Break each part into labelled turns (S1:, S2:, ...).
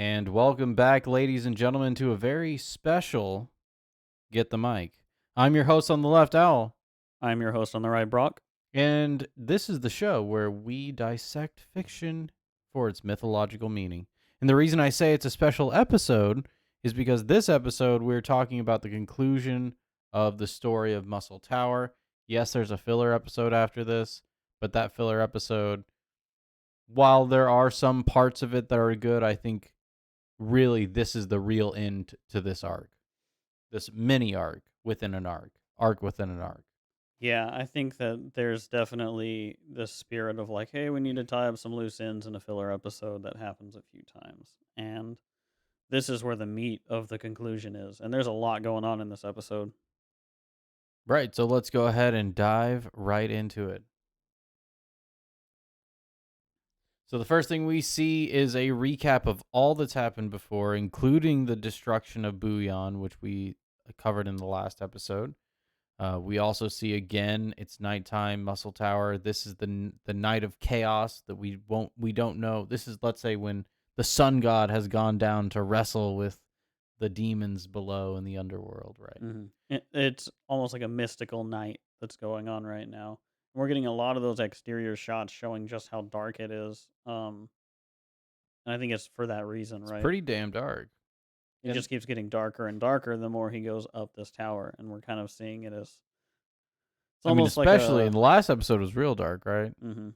S1: And welcome back, ladies and gentlemen, to a very special Get the Mic. I'm your host on the left, Owl,
S2: I'm your host on the right, Brock.
S1: and this is the show where we dissect fiction for its mythological meaning. And the reason I say it's a special episode is because this episode we're talking about the conclusion of the story of Muscle Tower. Yes, there's a filler episode after this, but that filler episode, while there are some parts of it that are good, I think really this is the real end to this arc, this mini arc within an arc.
S2: Yeah, I think that there's definitely the spirit of like, hey, we need to tie up some loose ends in a filler episode that happens a few times. And this is where the meat of the conclusion is. And there's a lot going on in this episode.
S1: Right, so let's go ahead and dive right into it. So the first thing we see is a recap of all that's happened before, including the destruction of Bouillon, which we covered in the last episode. We also see again it's nighttime, Muscle Tower. This is the night of chaos that we don't know. This is, let's say, when the sun god has gone down to wrestle with the demons below in the underworld, right?
S2: It's almost like a mystical night that's going on right now. We're getting a lot of those exterior shots showing just how dark it is. And I think it's for that reason,
S1: It's
S2: right?
S1: pretty damn dark.
S2: It
S1: And
S2: just keeps getting darker and darker the more he goes up this tower, and we're kind of seeing it as it's
S1: I mean,
S2: almost like
S1: especially in
S2: a
S1: the last episode was real dark, right?
S2: mhm.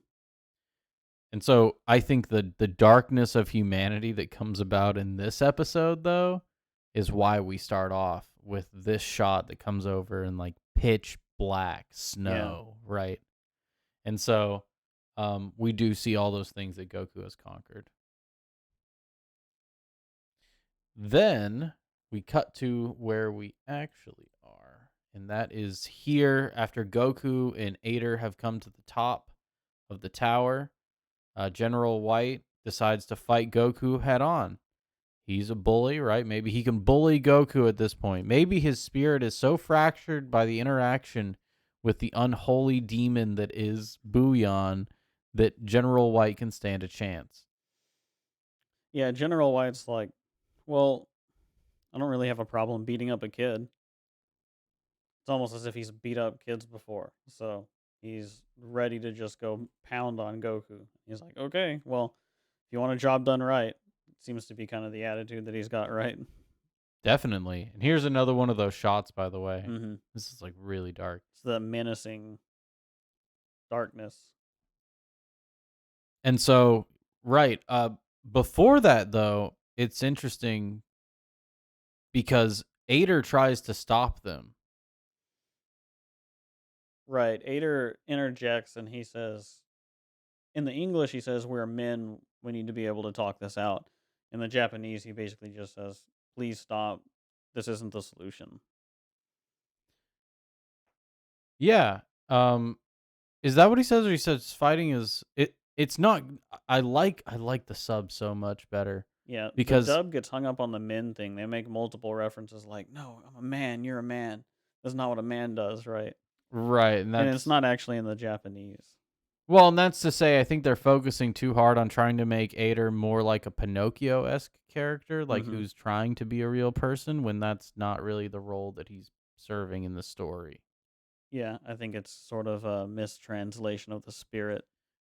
S1: And so I think the darkness of humanity that comes about in this episode, though, is why we start off with this shot that comes over in like pitch black
S2: Yeah.
S1: snow, right? And so we do see all those things that Goku has conquered. Then we cut to where we actually are, and that is here after Goku and Ader have come to the top of the tower. General White decides to fight Goku head on. He's a bully, right? Maybe he can bully Goku at this point. Maybe his spirit is so fractured by the interaction with the unholy demon that is Bouillon that General White can stand a chance.
S2: Yeah, General White's like, well, I don't really have a problem beating up a kid. It's almost as if he's beat up kids before. So he's ready to just go pound on Goku. He's like, okay, well, if you want a job done right, it seems to be kind of the attitude that he's got, right?
S1: Definitely. And here's another one of those shots, by the way.
S2: Mm-hmm.
S1: This is like really dark.
S2: It's the menacing darkness.
S1: And so, right, before that though, it's interesting because Ader tries to stop them.
S2: Right. Ader interjects and he says, in the English, he says, we're men. We need to be able to talk this out. In the Japanese, he basically just says, please stop. This isn't the solution.
S1: Yeah. Um is that what he says, or he says fighting is it's not. I like the sub so much better
S2: Yeah, the
S1: because
S2: dub gets hung up on the men thing. They make multiple references like, no, I'm a man, you're a man. That's not what a man does, right?
S1: right, and
S2: And it's
S1: that's
S2: not actually in the Japanese.
S1: well, and that's to say I think they're focusing too hard on trying to make Ader more like a Pinocchio-esque character, like
S2: Hmm.
S1: who's trying to be a real person when that's not really the role that he's serving in the story.
S2: Yeah, I think it's sort of a mistranslation of the spirit.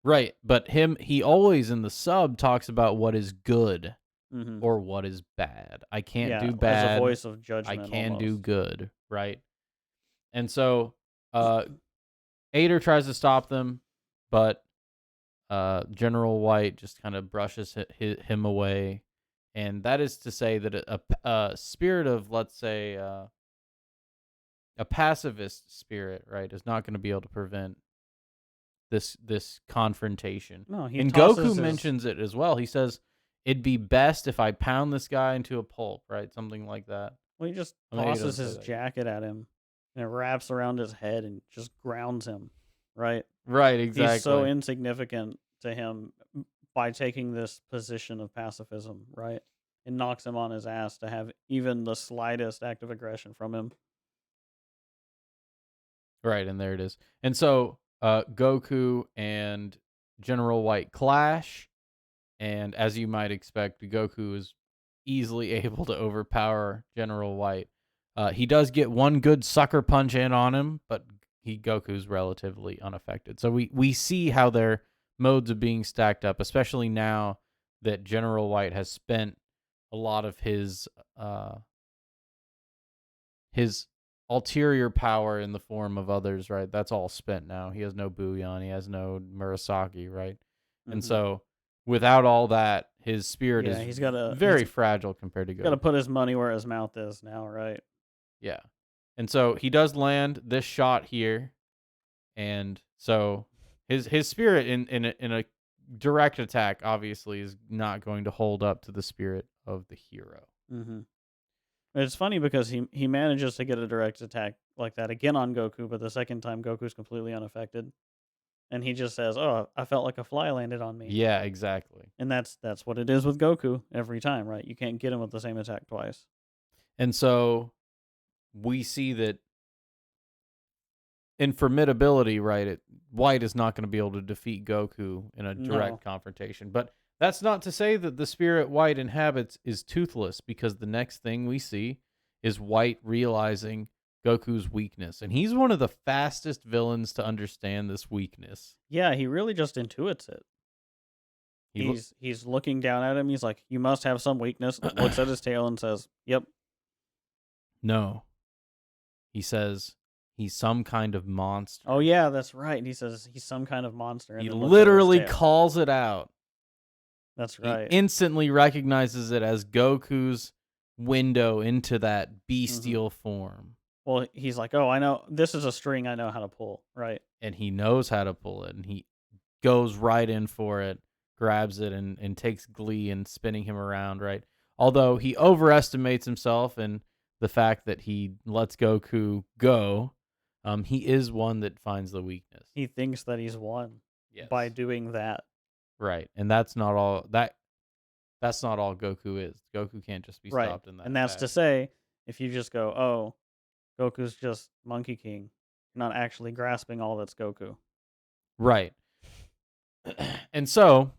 S1: Right, but he always in the sub talks about what is good
S2: Hmm.
S1: or what is bad. I can't
S2: Yeah,
S1: do
S2: as a
S1: bad.
S2: voice of
S1: I
S2: judgment
S1: can do
S2: almost.
S1: good, right? And so Ader tries to stop them, but General White just kind of brushes him away. And that is to say that a spirit of, let's say, a pacifist spirit, right, is not going to be able to prevent this confrontation.
S2: No, he
S1: And
S2: tosses
S1: Goku
S2: his.
S1: mentions it as well. He says it'd be best if I pound this guy into a pulp, right? Something like that.
S2: Well, he just
S1: I mean, he
S2: tosses
S1: doesn't say
S2: his
S1: that yet.
S2: jacket at him, and it wraps around his head and just grounds him. Right?
S1: Right,
S2: He's so
S1: exactly.
S2: insignificant to him by taking this position of pacifism, right? It knocks him on his ass to have even the slightest act of aggression from him.
S1: Right, and there it is. And so Goku and General White clash, and as you might expect, Goku is easily able to overpower General White. He does get one good sucker punch in on him, but Goku's relatively unaffected. So we see how their modes of being stacked up, especially now that General White has spent a lot of his ulterior power in the form of others, right? That's all spent now. He has no Bouillon, he has no Murasaki, right? And
S2: Mm-hmm.
S1: so without all that, his spirit
S2: Yeah,
S1: is
S2: he's
S1: very fragile compared to
S2: got to
S1: Goku.
S2: put his money where his mouth is now, right?
S1: Yeah. And so he does land this shot here, and so his spirit in a direct attack obviously is not going to hold up to the spirit of the hero.
S2: Mm-hmm. It's funny because he manages to get a direct attack like that again on Goku, but the second time Goku's completely unaffected, and he just says, "Oh, I felt like a fly landed on me,"
S1: Yeah, exactly.
S2: and that's what it is with Goku every time, right? You can't get him with the same attack twice.
S1: And so we see that in formidability, right? White is not going to be able to defeat Goku in a
S2: No.
S1: direct confrontation. But that's not to say that the spirit White inhabits is toothless, because the next thing we see is White realizing Goku's weakness. And he's one of the fastest villains to understand this weakness.
S2: Yeah, he really just intuits it.
S1: He lo-
S2: He's looking down at him. He's like, "You must have some weakness." Looks at his tail and says, "Yep."
S1: No, he says he's some kind of monster.
S2: Oh yeah, that's right. And he says he's some kind of monster, and
S1: He
S2: then looks at his
S1: literally
S2: tail.
S1: calls it out.
S2: That's
S1: He
S2: right.
S1: instantly recognizes it as Goku's window into that
S2: Mhm.
S1: bestial form.
S2: Well, he's like, "Oh, I know. This is a string I know how to pull." Right.
S1: And he knows how to pull it. And he goes right in for it, grabs it, and takes glee in spinning him around, right? Although he overestimates himself and the fact that he lets Goku go, he is one that finds the weakness.
S2: He thinks that he's won by
S1: Yes.
S2: doing that.
S1: Right. And that's not all Goku is. Goku can't just be
S2: Right.
S1: stopped in
S2: And
S1: that
S2: that's to
S1: fashion.
S2: say, if you just go, "Oh, Goku's just Monkey King," you're not actually grasping all that's Goku.
S1: Right. And so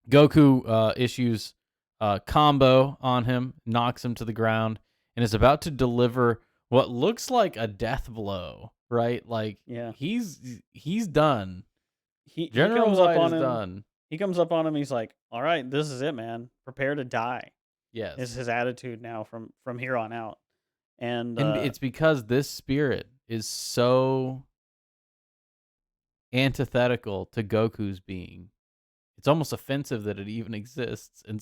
S1: Goku issues a combo on him, knocks him to the ground, and is about to deliver what looks like a death blow. Right, like
S2: Yeah.
S1: he's done.
S2: He
S1: General
S2: comes up
S1: White
S2: on
S1: is
S2: him.
S1: done.
S2: He comes up on him. He's like, "All right, this is it, man. Prepare to die." Is
S1: Yes,
S2: his attitude now from here on out. And
S1: and it's because this spirit is so antithetical to Goku's being. It's almost offensive that it even exists, and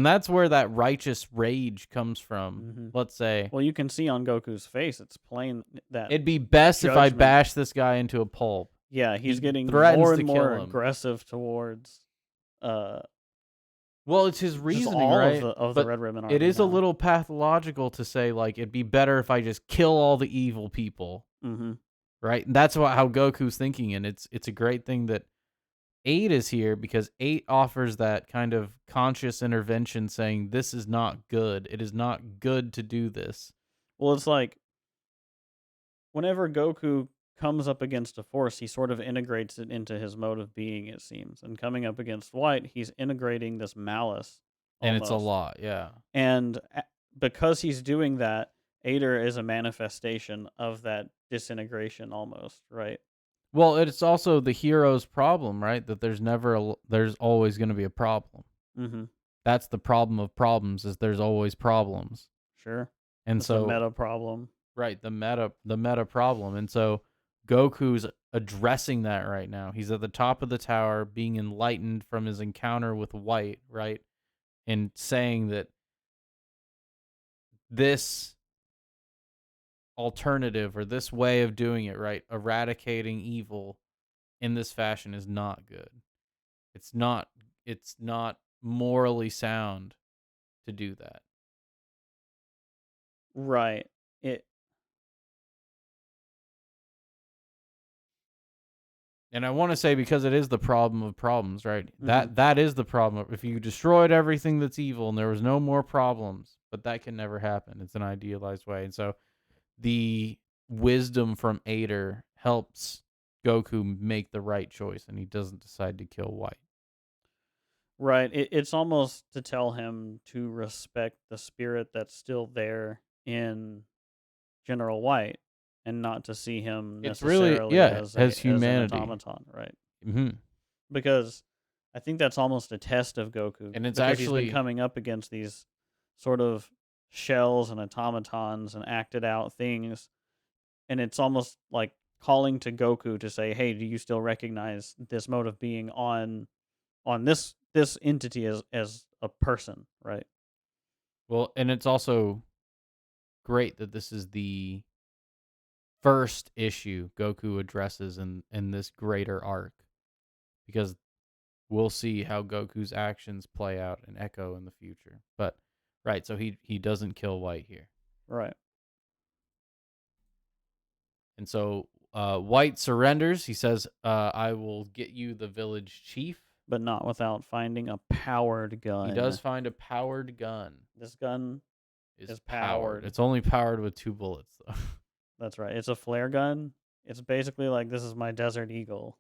S1: that's where that righteous rage comes from.
S2: mhm.
S1: Let's say
S2: Well, you can see on Goku's face, it's plain that
S1: it'd be best if I
S2: judgment.
S1: bash this guy into a pulp.
S2: Yeah, he's
S1: He
S2: getting
S1: threatens
S2: more
S1: to
S2: and more
S1: kill him.
S2: aggressive towards uh
S1: Well, it's his
S2: just
S1: reasoning,
S2: all
S1: right?
S2: of the
S1: But
S2: Red Ribbon
S1: it
S2: Army
S1: is a
S2: now.
S1: little pathological to say, like, it'd be better if I just kill all the evil people,
S2: Mhm.
S1: right? And that's how Goku's thinking, and it's a great thing that 8 is here, because 8 offers that kind of conscious intervention, saying this is not good. It is not good to do this.
S2: Well, it's like whenever Goku comes up against a force, he sort of integrates it into his mode of being, it seems. And coming up against White, he's integrating this malice
S1: And it's a
S2: almost.
S1: lot, yeah.
S2: And because he's doing that, Ader is a manifestation of that disintegration almost, right?
S1: Well, it's also the hero's problem, right? That there's always going to be a problem.
S2: Mm-hmm.
S1: That's the problem of problems, is there's always problems.
S2: Sure.
S1: And
S2: That's the
S1: so,
S2: meta problem.
S1: right, the meta problem. And so Goku's addressing that right now. He's at the top of the tower being enlightened from his encounter with White, right? And saying that this alternative, or this way of doing it, right, eradicating evil in this fashion, is not good. It's not morally sound to do that.
S2: Right. It
S1: And I want to say, because it is the problem of problems, right?
S2: mm-hmm.
S1: That is the problem. If you destroyed everything that's evil and there was no more problems, but that can never happen. It's an idealized way. And so the wisdom from Ader helps Goku make the right choice, and he doesn't decide to kill White.
S2: Right. It's almost to tell him to respect the spirit that's still there in General White, and not to see him
S1: It's really,
S2: necessarily
S1: yeah,
S2: as
S1: as
S2: an
S1: humanity.
S2: automaton, right?
S1: Hmm.
S2: Because I think that's almost a test of Goku,
S1: And it's
S2: because he's been
S1: actually,
S2: coming up against these sort of shells and automatons and acted out things, and it's almost like calling to Goku to say, "Hey, do you still recognize this mode of being on this entity as a person?" Right?
S1: well, and it's also great that this is the first issue Goku addresses in this greater arc, because we'll see how Goku's actions play out and echo in the future. But right, so he doesn't kill White here.
S2: Right.
S1: And so White surrenders. He says, I will get you the village chief.
S2: But not without finding a powered
S1: He
S2: gun.
S1: does find a powered gun.
S2: This gun
S1: Is
S2: is
S1: powered.
S2: powered.
S1: It's only powered with 2 bullets, though.
S2: That's right. It's a flare gun. It's basically like, this is my Desert Eagle,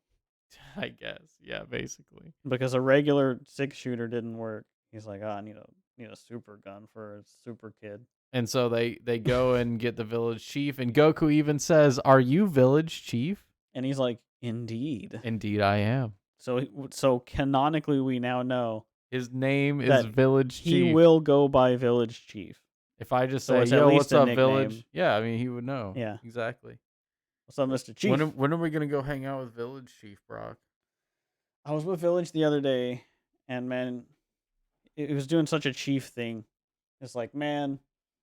S1: I guess. Yeah, basically.
S2: because a regular 6-shooter didn't work. He's like, I need a super gun for a super kid.
S1: And so they go and get the village chief, and Goku even says, "Are you village chief?"
S2: And he's like, indeed.
S1: Indeed, I am.
S2: So canonically, we now know
S1: His name is
S2: that
S1: village
S2: he
S1: chief.
S2: will go by Village Chief.
S1: If I just
S2: So
S1: say,
S2: it's at
S1: "Yo,
S2: least
S1: what's
S2: a
S1: up,
S2: nickname.
S1: village?" Yeah, I mean, he would know.
S2: Yeah.
S1: Exactly.
S2: What's up, Mr. Chief?
S1: When are we gonna go hang out with village chief, Brock?
S2: I was with Village the other day, and man, it was doing such a chief thing. It's like, man,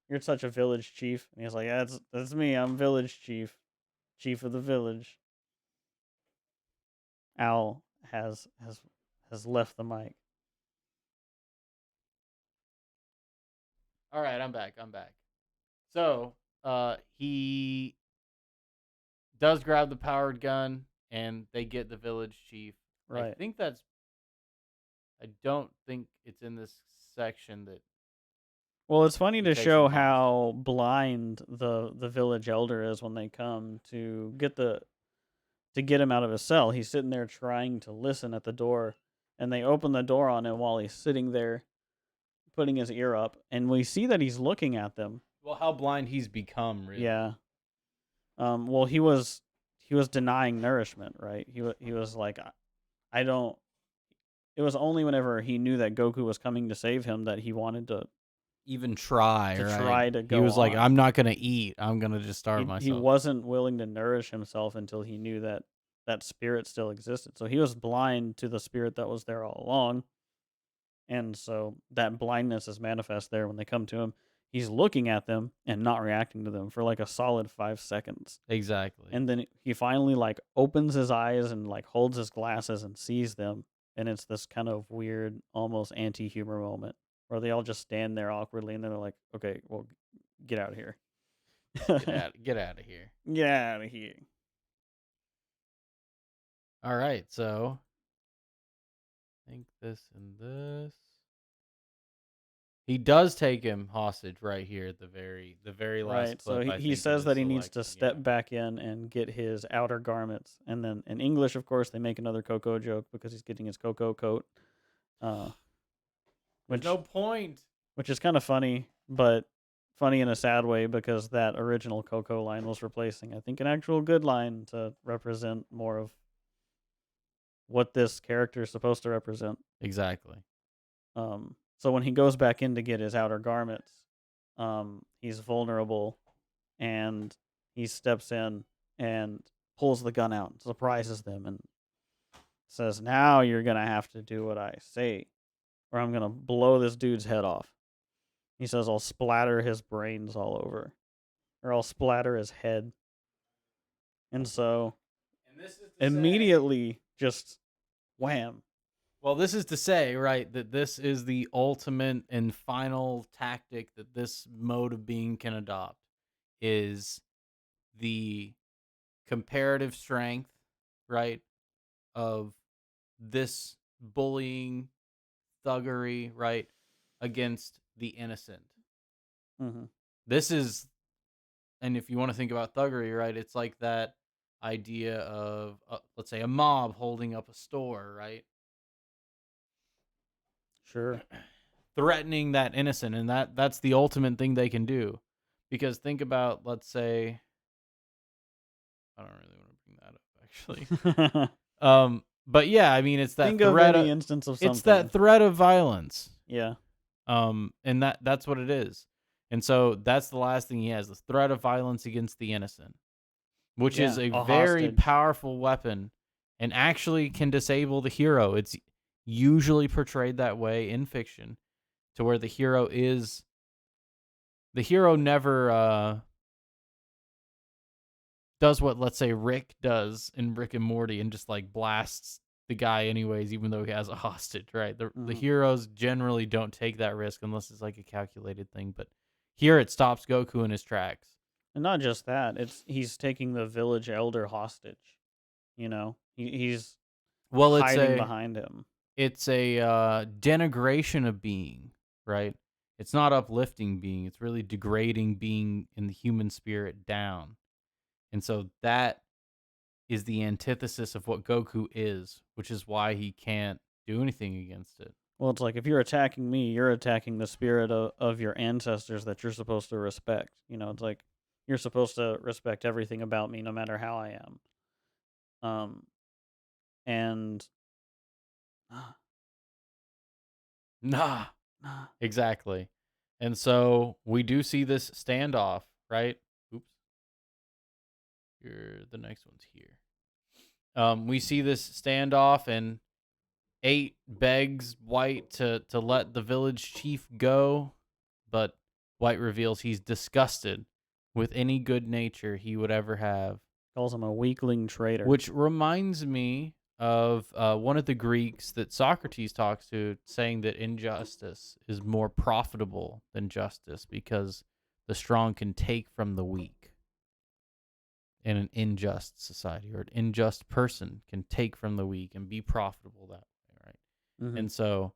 S2: you're such a village chief. And he's like, yeah, that's me. I'm village chief, chief of the village. Al has left the mic.
S1: All right, I'm back. I'm back. So, he does grab the powered gun, and they get the village chief.
S2: Right.
S1: I don't think it's in this section that
S2: Well, it's funny
S1: he
S2: to
S1: takes him
S2: show
S1: hostage.
S2: how blind the village elder is when they come to get him out of his cell. He's sitting there trying to listen at the door, and they open the door on him while he's sitting there putting his ear up, and we see that he's looking at them.
S1: Well, how blind he's become, really.
S2: Yeah. Well, he was denying nourishment, right? He was like, I don't. It was only whenever he knew that Goku was coming to save him that he wanted
S1: Even try,
S2: to
S1: right?
S2: try to
S1: He
S2: go
S1: was like,
S2: on.
S1: "I'm not gonna eat. I'm gonna just starve
S2: He
S1: myself."
S2: wasn't willing to nourish himself until he knew that that spirit still existed. So he was blind to the spirit that was there all along. And so that blindness is manifest there when they come to him. He's looking at them and not reacting to them for like a solid 5 seconds.
S1: Exactly.
S2: And then he finally like opens his eyes and like holds his glasses and sees them. And it's this kind of weird, almost anti-humor moment where they all just stand there awkwardly, and then they're like, okay, well, get out of here.
S1: Get out of here.
S2: Get out of here.
S1: All right, so I think this and this. He does take him hostage right here at the very last
S2: Right. So
S1: clip. I
S2: he
S1: think
S2: says
S1: it is
S2: that he needs to
S1: selecting. Yeah.
S2: step back in and get his outer garments. And then in English, of course, they make another Coco joke because he's getting his Coco coat.
S1: There's
S2: Which
S1: no point.
S2: which is kind of funny, but funny in a sad way, because that original Coco line was replacing, I think, an actual good line to represent more of what this character is supposed to represent.
S1: Exactly.
S2: So when he goes back in to get his outer garments, he's vulnerable, and he steps in and pulls the gun out and surprises them and says, "Now you're gonna have to do what I say, or I'm gonna blow this dude's head off." He says, "I'll splatter his brains all over, or I'll splatter his head." And so
S1: And this is to
S2: immediately, just wham.
S1: Well, this is to say, right, that this is the ultimate and final tactic that this mode of being can adopt, is the comparative strength, right, of this bullying, thuggery, right, against the innocent.
S2: Mm-hmm.
S1: This is, and if you want to think about thuggery, right, it's like that idea of, let's say, a mob holding up a store, right?
S2: Sure.
S1: threatening that innocent, and that's the ultimate thing they can do. Because think about, let's say, I don't really want to bring that up actually. But yeah, I mean,
S2: Think of any instance of
S1: it's
S2: something.
S1: that threat of violence.
S2: Yeah.
S1: And that's what it is. And so that's the last thing he has, the threat of violence against the innocent, which is
S2: Yeah.
S1: a
S2: A
S1: very
S2: hostage.
S1: powerful weapon and actually can disable the hero. It's usually portrayed that way in fiction, to where the hero never does what, let's say, Rick does in Rick and Morty and just like blasts the guy anyways, even though he has a hostage, right? The
S2: Hmm.
S1: heroes generally don't take that risk unless it's like a calculated thing. But here it stops Goku in his tracks.
S2: And not just that, he's taking the village elder hostage. He's
S1: Well,
S2: hiding behind him.
S1: it's a denigration of being, right? It's not uplifting being. It's really degrading being in the human spirit down. And so that is the antithesis of what Goku is, which is why he can't do anything against it.
S2: Well, it's like if you're attacking me, you're attacking the spirit of your ancestors that you're supposed to respect. It's like you're supposed to respect everything about me, no matter how I am. And
S1: Nah, exactly. And so we do see this standoff, right? Oops. Here, the next one's here. We see this standoff, and 8 begs White to let the village chief go, but White reveals he's disgusted with any good nature he would ever have.
S2: calls him a weakling traitor.
S1: Which reminds me of one of the Greeks that Socrates talks to, saying that injustice is more profitable than justice because the strong can take from the weak. In an unjust society, or an unjust person can take from the weak and be profitable that way, right?
S2: Hmm.
S1: And so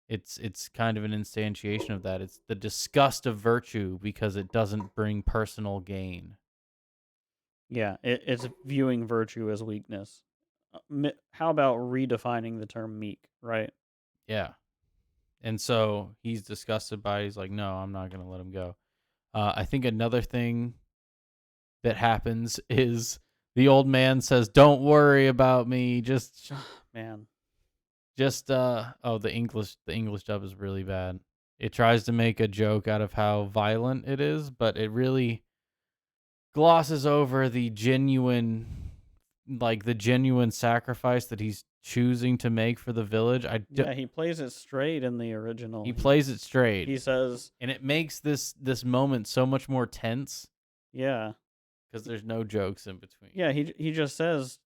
S1: it's kind of an instantiation of that. It's the disgust of virtue because it doesn't bring personal gain.
S2: Yeah, it's viewing virtue as weakness. How about redefining the term meek, right?
S1: Yeah. And so he's disgusted by it. He's like, no, I'm not going to let him go. I think another thing that happens is the old man says, don't worry about me.
S2: Man.
S1: The English dub is really bad. It tries to make a joke out of how violent it is, but it really glosses over the genuine sacrifice that he's choosing to make for the village.
S2: Yeah, he plays it straight in the original.
S1: He plays it straight,
S2: He says,
S1: and it makes this moment so much more tense
S2: yeah.
S1: because there's no jokes in between.
S2: Yeah, he just says,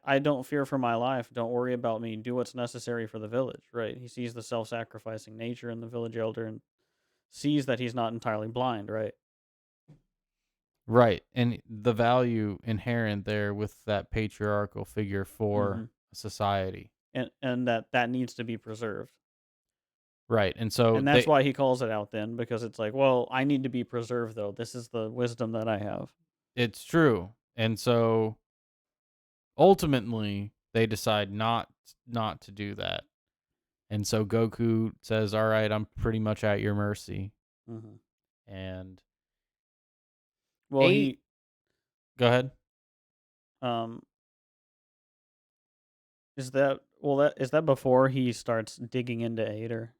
S2: I don't fear for my life. Don't worry about me. Do what's necessary for the village, right? He sees the self-sacrificing nature in the village elder and sees that he's not entirely blind, right?
S1: Right, and the value inherent there with that patriarchal figure
S2: Hmm.
S1: for society.
S2: And that needs to be preserved.
S1: Right, and so
S2: And that's why he calls it out then, because it's like, well, I need to be preserved though. This is the wisdom that I have.
S1: it's true. And so ultimately they decide not to do that. And so Goku says, "All right, I'm pretty much at your mercy."
S2: Hmm.
S1: And
S2: Well,
S1: 8 Go ahead.
S2: um is that before he starts digging into Ader?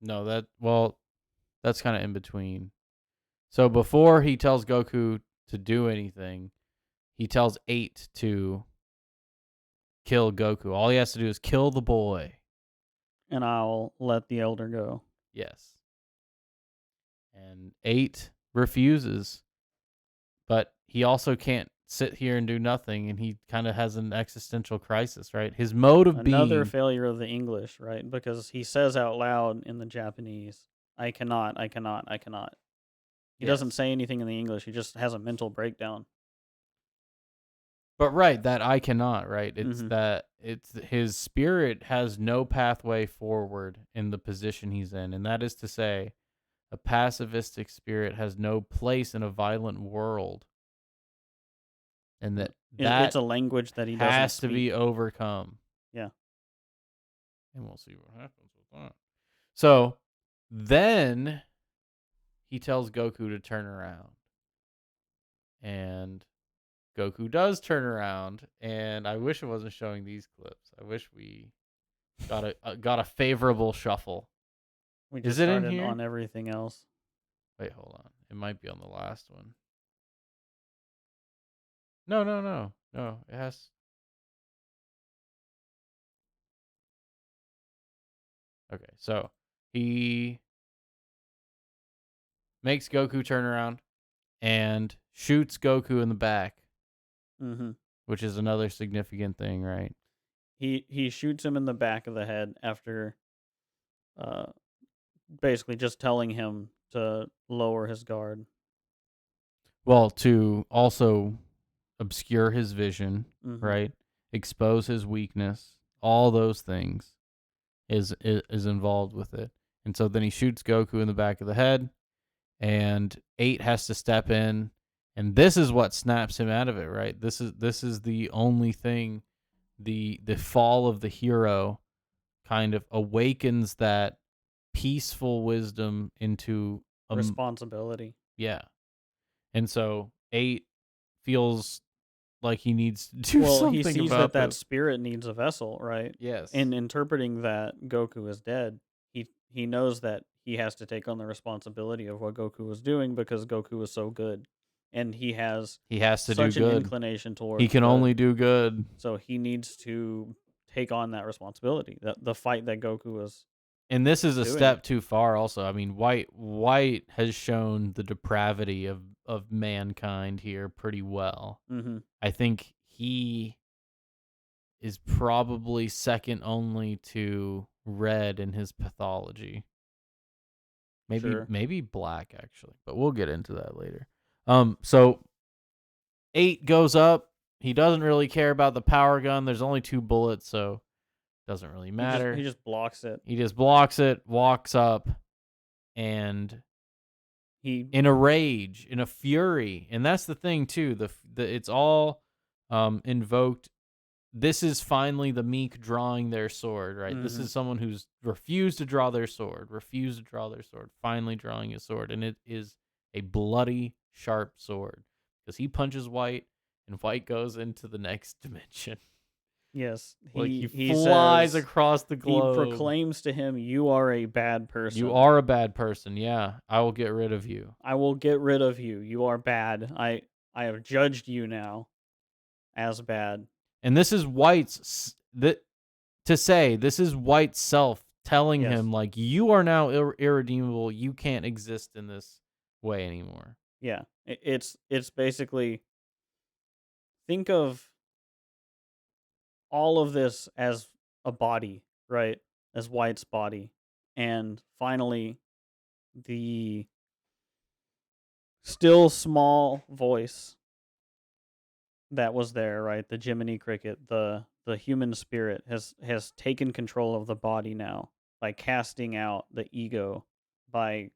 S1: No, that's kind of in between. So before he tells Goku to do anything, he tells 8 to kill Goku. All he has to do is kill the boy.
S2: And I'll let the elder go.
S1: Yes. And 8 refuses, but he also can't sit here and do nothing, and he kind of has an existential crisis, right? His mode of
S2: Another
S1: being,
S2: failure of the English, right? Because he says out loud in the Japanese, I cannot, I cannot, I cannot. He doesn't
S1: yes.
S2: say anything in the English. He just has a mental breakdown.
S1: But right, that I cannot, right?
S2: Hmm.
S1: It's his spirit has no pathway forward in the position he's in, and that is to say, a pacifistic spirit has no place in a violent world, and that
S2: It's a language that he doesn't
S1: has to
S2: speak.
S1: be overcome.
S2: Yeah.
S1: And we'll see what happens with that. So then he tells Goku to turn around. And Goku does turn around. And I wish it wasn't showing these clips. I wish we got a favorable shuffle.
S2: We
S1: Is
S2: just
S1: it in
S2: started
S1: here?
S2: on everything else.
S1: Wait, hold on. It might be on the last one. No. No, it has. Okay, so he makes Goku turn around and shoots Goku in the back,
S2: Mm-hmm.
S1: which is another significant thing, right?
S2: He shoots him in the back of the head after uh, basically just telling him to lower his guard.
S1: Well, to also obscure his vision,
S2: Mm-hmm.
S1: right? Expose his weakness, all those things is involved with it. And so then he shoots Goku in the back of the head, and 8 has to step in, and this is what snaps him out of it, right? This is the only thing, the fall of the hero kind of awakens that peaceful wisdom into
S2: Responsibility.
S1: yeah. And so 8 feels like he needs to do
S2: Well, he
S1: something
S2: sees
S1: about
S2: that
S1: this.
S2: spirit needs a vessel, right?
S1: Yes.
S2: In interpreting that Goku is dead, he knows that he has to take on the responsibility of what Goku was doing because Goku was so good, and he has
S1: He has to do
S2: such an
S1: good.
S2: inclination
S1: He
S2: towards
S1: can
S2: good.
S1: only do good.
S2: So he needs to take on that responsibility. The fight that Goku was
S1: And this is a
S2: doing.
S1: step too far also. I mean, White has shown the depravity of mankind here pretty well.
S2: Mm-hmm.
S1: I think he is probably second only to Red in his pathology.
S2: Sure.
S1: Maybe Black actually, but we'll get into that later. So 8 goes up. He doesn't really care about the power gun. There's only 2 bullets, so it doesn't really matter.
S2: He just blocks it.
S1: He just blocks it, walks up, and
S2: He
S1: in a rage, in a fury, and that's the thing too. It's all invoked. This is finally the meek drawing their sword, right? This
S2: mm-hmm.
S1: is someone who's refused to draw their sword, finally drawing his sword, and it is a bloody, sharp sword because he punches White, and White goes into the next dimension.
S2: Yes,
S1: Like he
S2: he
S1: flies
S2: says
S1: across the
S2: he
S1: globe.
S2: proclaims to him, "You are a bad person.
S1: You are a bad person. Yeah, I will get rid of you.
S2: I will get rid of you. You are bad. I have judged you now as bad."
S1: And this is White's that to say this is White's self telling
S2: Yes.
S1: him like you are now irredeemable. You can't exist in this way anymore.
S2: Yeah. It's basically think of all of this as a body, right? As White's body. And finally the still small voice that was there, right? The Jiminy Cricket, the human spirit has taken control of the body now by casting out the ego, by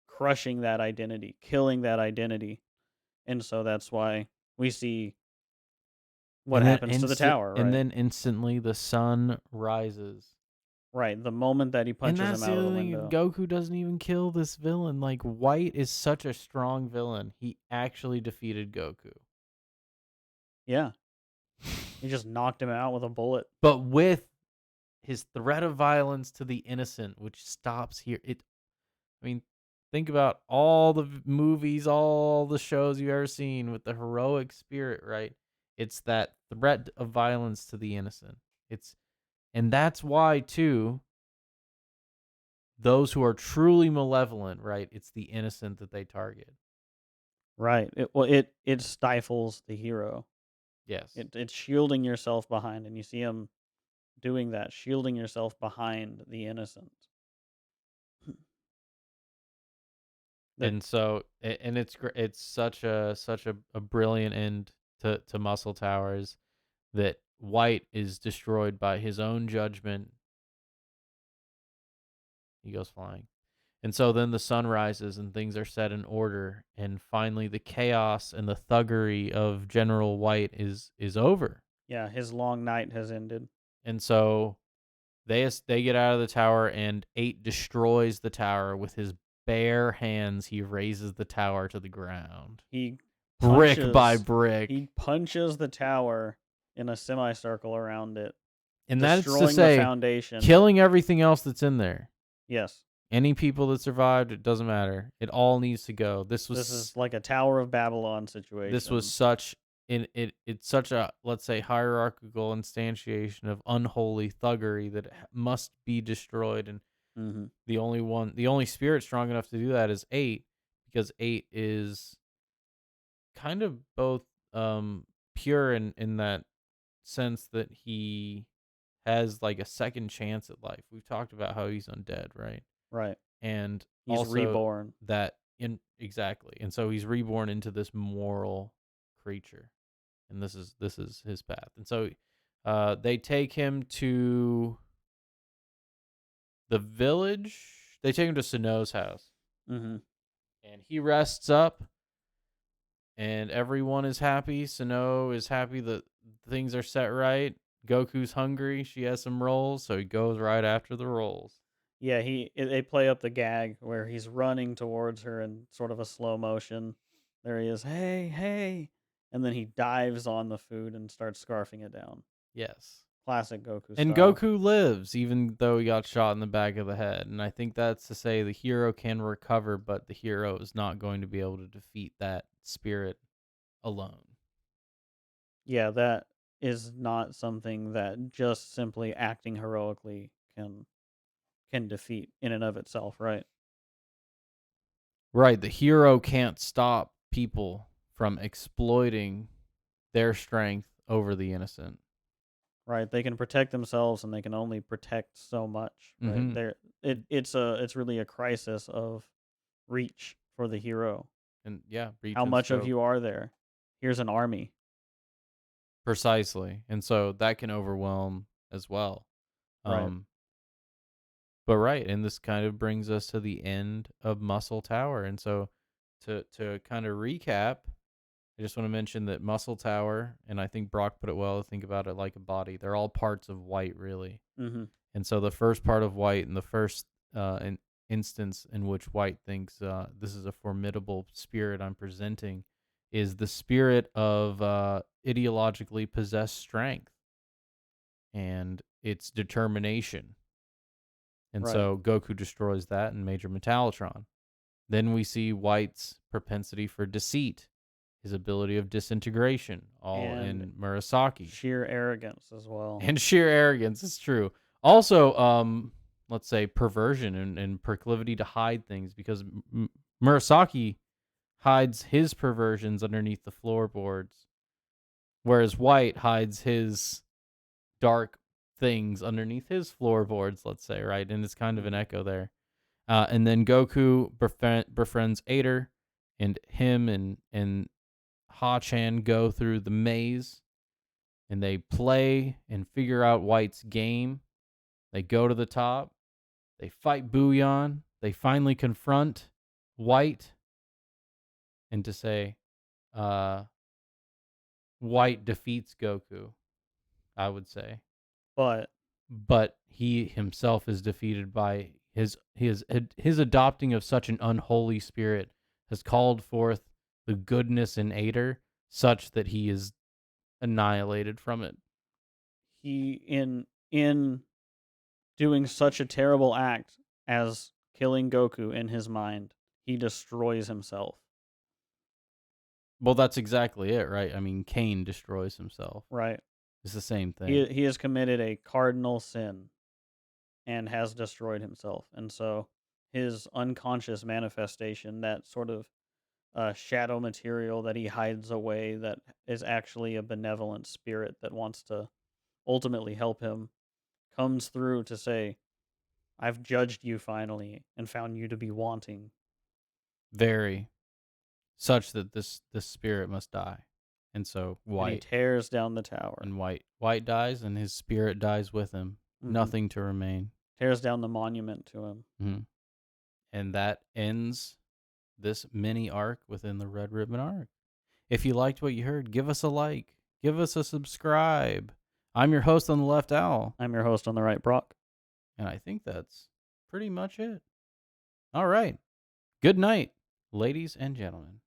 S2: crushing that identity, killing that identity. And so that's why we see what happens to the tower,
S1: And
S2: right?
S1: then instantly the sun rises.
S2: Right, the moment that he
S1: And
S2: punches
S1: that's
S2: him
S1: the
S2: out of the
S1: other thing.
S2: window.
S1: Goku doesn't even kill this villain. Like White is such a strong villain. He actually defeated Goku.
S2: Yeah, he just knocked him out with a bullet.
S1: But with his threat of violence to the innocent, which stops here. I mean, think about all the movies, all the shows you've ever seen with the heroic spirit, right? It's that threat of violence to the innocent. And that's why too, those who are truly malevolent, right? It's the innocent that they target.
S2: Right. It stifles the hero.
S1: Yes.
S2: It's shielding yourself behind, and you see him doing that, shielding yourself behind the innocent. That
S1: And so and it's such a brilliant end to Muscle Towers that White is destroyed by his own judgment. He goes flying. And so then the sun rises and things are set in order, and finally the chaos and the thuggery of General White is over.
S2: yeah, his long night has ended.
S1: And so They get out of the tower, and 8 destroys the tower with his bare hands. He raises the tower to the ground,
S2: He
S1: brick by
S2: punches
S1: brick.
S2: he punches the tower in a semicircle around it,
S1: And that's to
S2: destroying the
S1: say,
S2: foundation.
S1: killing everything else that's in there.
S2: Yes.
S1: Any people that survived, it doesn't matter. It all needs to go.
S2: This is like a Tower of Babylon
S1: This was
S2: situation.
S1: such it's such a, let's say, hierarchical instantiation of unholy thuggery that it must be destroyed. And
S2: Mm-hmm.
S1: the only spirit strong enough to do that is 8, because 8 is kind of both pure in that sense that he has like a second chance at life. We've talked about how he's undead, right?
S2: Right.
S1: And
S2: He's
S1: also
S2: reborn.
S1: that in exactly. And so he's reborn into this moral creature. And this is his path. And so they take him to the village. They take him to Sano's house.
S2: Mm-hmm.
S1: And he rests up, and everyone is happy. Sano is happy that things are set right. Goku's hungry. She has some rolls, so he goes right after the rolls.
S2: Yeah, they play up the gag where he's running towards her in sort of a slow motion. There he is, hey, hey, and then he dives on the food and starts scarfing it down.
S1: Yes.
S2: Classic Goku
S1: And
S2: style.
S1: Goku lives, even though he got shot in the back of the head. And I think that's to say the hero can recover, but the hero is not going to be able to defeat that spirit alone.
S2: Yeah, that is not something that just simply acting heroically can defeat in and of itself, right?
S1: Right. The hero can't stop people from exploiting their strength over the innocent.
S2: Right. They can protect themselves and they can only protect so much, right?
S1: Mm-hmm.
S2: It's really a crisis of reach for the hero.
S1: And yeah, reach
S2: How
S1: and
S2: much of
S1: scope.
S2: you are there? Here's an army.
S1: Precisely. And so that can overwhelm as well.
S2: Right.
S1: But right, and this kind of brings us to the end of Muscle Tower. And so to kind of recap, I just want to mention that Muscle Tower, and I think Brock put it well, think about it like a body. They're all parts of white, really.
S2: Mm-hmm.
S1: And so the first part of white, and the first instance in which white thinks this is a formidable spirit I'm presenting, is the spirit of ideologically possessed strength and its determination. And
S2: Right.
S1: so Goku destroys that in Major Metallotron. Then we see White's propensity for deceit, his ability of disintegration, all
S2: And
S1: in Murasaki.
S2: sheer arrogance as well.
S1: And sheer arrogance, it's true. Also, let's say perversion and proclivity to hide things, because Murasaki hides his perversions underneath the floorboards, whereas White hides his dark things underneath his floorboards, let's say, right? And it's kind of an
S2: Mm-hmm.
S1: echo there. And then Goku befriends Ader, and him and Ha-chan go through the maze, and they play and figure out White's game. They go to the top. They fight Booyan. They finally confront White, and to say, uh, White defeats Goku, I would say.
S2: But
S1: But he himself is defeated by his adopting of such an unholy spirit has called forth the goodness in Ader, such that he is annihilated from it.
S2: he in doing such a terrible act as killing Goku in his mind, he destroys himself.
S1: Well, that's exactly it, right? I mean, Cain destroys himself.
S2: Right.
S1: It's the same thing.
S2: He has committed a cardinal sin and has destroyed himself. And so his unconscious manifestation, that sort of shadow material that he hides away, that is actually a benevolent spirit that wants to ultimately help him, comes through to say, I've judged you finally and found you to be wanting.
S1: Very, such that this spirit must die. And so
S2: And he tears down the tower.
S1: White dies, and his spirit dies with him.
S2: Mm-hmm.
S1: Nothing to remain.
S2: Tears down the monument to him.
S1: Mm-hmm. And that ends this mini arc within the Red Ribbon arc. If you liked what you heard, give us a like, give us a subscribe. I'm your host on the left, Owl.
S2: I'm your host on the right, Brock.
S1: And I think that's pretty much it. All right. Good night, ladies and gentlemen.